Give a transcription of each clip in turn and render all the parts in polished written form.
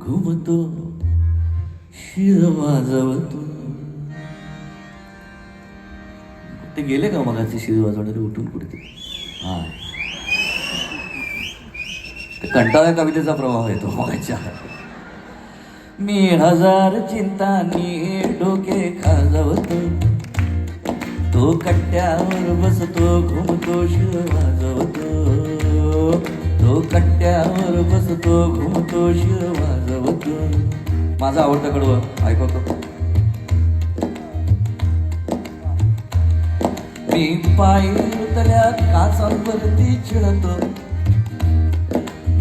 घुमतो शिर वाजवतो. ते गेले का मगाचे शिर वाजवणारे उठून कुठे? हा, कंटाळा कवितेचा प्रभाव येतो मगाच्या. मी हजार चिंतांनी डोके खाजवतो, तो कट्ट्यावर बसतो घुमतो शिर वाजवतो. तो कट्ट्यावर बसतो घुमतो शिर वाजवतो. माझा आवडता कडवं ऐकवतो. मी पायरुतल्या काचांवरती चिडतो,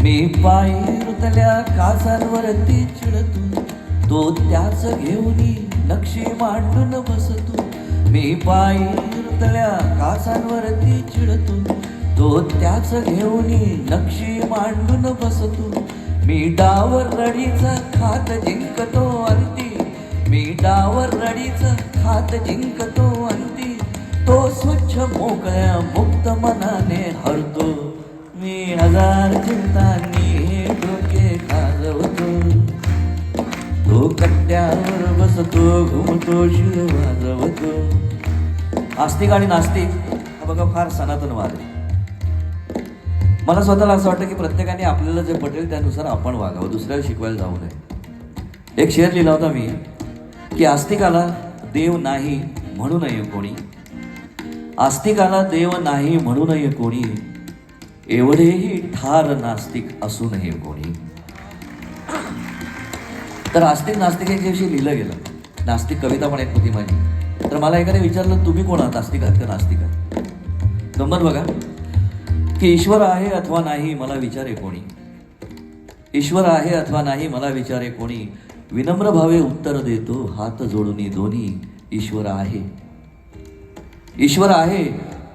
मी पायरुतल्या काचांवरती चिडतो. तो त्याच घेऊनी नक्षी मांडून बसतो. मी पायरुतल्या काचांवरती चिडतो, तो त्याच घेऊनी नक्षी मांडून बसतो. मी डावर रडीचा खात जिंकतो अंती, मी डावर रडीचा खात जिंकतो अंती. तो स्वच्छ मोकळ्या मुक्त मनाने हरतो. मी हजार चिंतांनी डोके खाजवतो, तो कट्ट्यावर बसतो घुमतो शिर वाजवतो. आस्तिक आणि नास्तिक हा बघा फार सनातनवाद आहे. मला स्वतःला असं वाटतं की प्रत्येकाने आपल्याला जे पटेल त्यानुसार आपण वागावं, दुसऱ्याला शिकवायला जाऊ नये. एक शेर लिहिला होता मी की आस्तिकाला देव नाही म्हणू नये कोणी, आस्तिकाला देव नाही म्हणू नये कोणी, एवढेही ठार नास्तिक असू नये कोणी. तर आस्तिक नास्तिकांच्याविषयी लिहिलं गेलं. नास्तिक कविता पण एक होती माझी. तर मला एकाने विचारलं तुम्ही कोण आहात, आस्तिक आहात का नास्तिक आहात? गंमत बघा की ईश्वर आहे अथवा नाही मला विचारे कोणी, ईश्वर आहे अथवा नाही मला विचारे कोणी, विनम्र भावे उत्तर देतो हात जोडून दोन्ही. ईश्वर आहे, ईश्वर आहे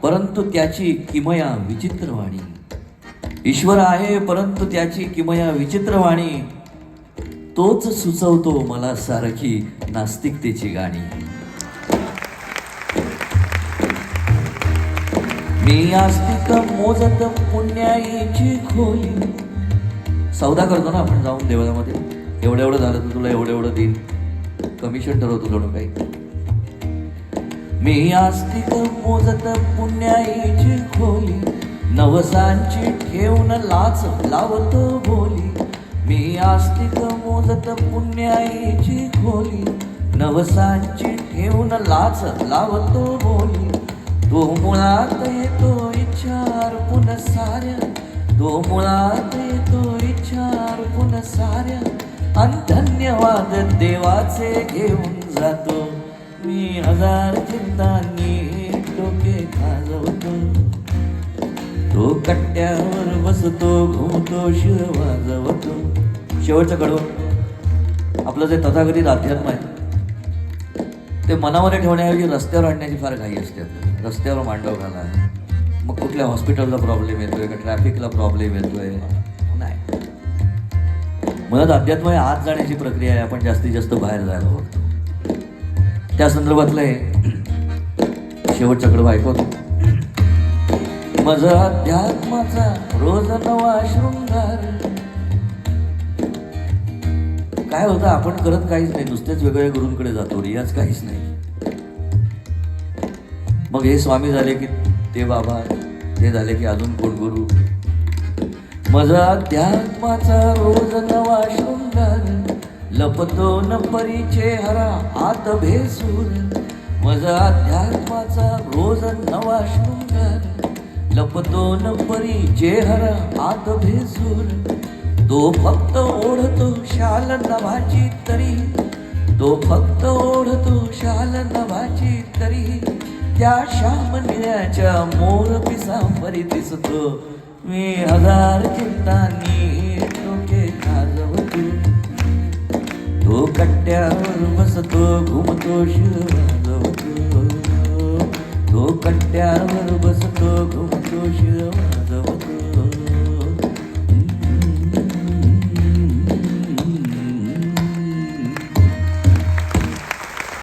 परंतु त्याची किमया विचित्रवाणी, ईश्वर आहे परंतु त्याची किमया विचित्रवाणी. तोच सुचवतो मला सारखी नास्तिकतेची गाणी. मी आस्तिक मोजत पुण्याईची खोली. सौदा करतो ना आपण जाऊन देवळामध्ये, एवढं एवढं झालं तर तुला एवढं एवढं देईन, कमिशन ठरवतो जणू काही. मी आस्तिक मोजत पुण्याईची खोली, नवसांची ठेवून लाच लावतो बोली. मी आस्तिक मोजत पुण्याईची खोली, नवसांची ठेवून लाच लावतो बोली. तो मुळात येतो इच्छार पुन साऱ्या, तो मुळात येतो इच्छार पुन साऱ्या. आणि धन्यवाद देवाचे घेऊन जातो. मी हजार चिंतांनी डोके खाजवतो, तो कट्ट्यावर बसतो घुमतो शिर वाजवतो. शेवटचं कडवं आपलं जे तथाकथित अध्यात्म आहे ते मनामध्ये ठेवण्याऐवजी रस्त्यावर आणण्याची फार घाई असते. रस्त्यावर मांडव घाला, मग कुठल्या हॉस्पिटलला प्रॉब्लेम येतोय का ट्रॅफिकला प्रॉब्लेम येतोय, नाही. मुळात अध्यात्म हे आत जाण्याची प्रक्रिया आहे, आपण जास्तीत जास्त बाहेर जायला बघतो. त्या संदर्भातलं हे शेवटचं कडवं ऐकवतो. माझा अध्यात्माचा रोज नवा शृंगार. काय होतं आपण करत काहीच नाही, नुसतेच वेगवेगळ्या गुरूंकडे जातो, रियाज काहीच नाही. मग हे स्वामी झाले की ते बाबा, ते झाले की अजून कोण गुरु. माझा अध्यात्माचा रोज नवा शृंगार, लपतो न परीचे हरा आत भेसूर. माझा अध्यात्माचा रोज नवा शृंगार, लपतो न परीचे हरा आत भेसूर. तो फक्त ओढतो शाल नभाची तरी, तो फक्त ओढतो शाल नभाची तरी. त्या श्याम निळ्याच्या मोर पिसांबरी दिसतो. मी हजार चिंतांनी डोके खाजवतो, तो कट्ट्यावर बसतो घुमतो शिर वाजवतो. तो कट्ट्यावर बसतो घुमतो शिर वाजवतो.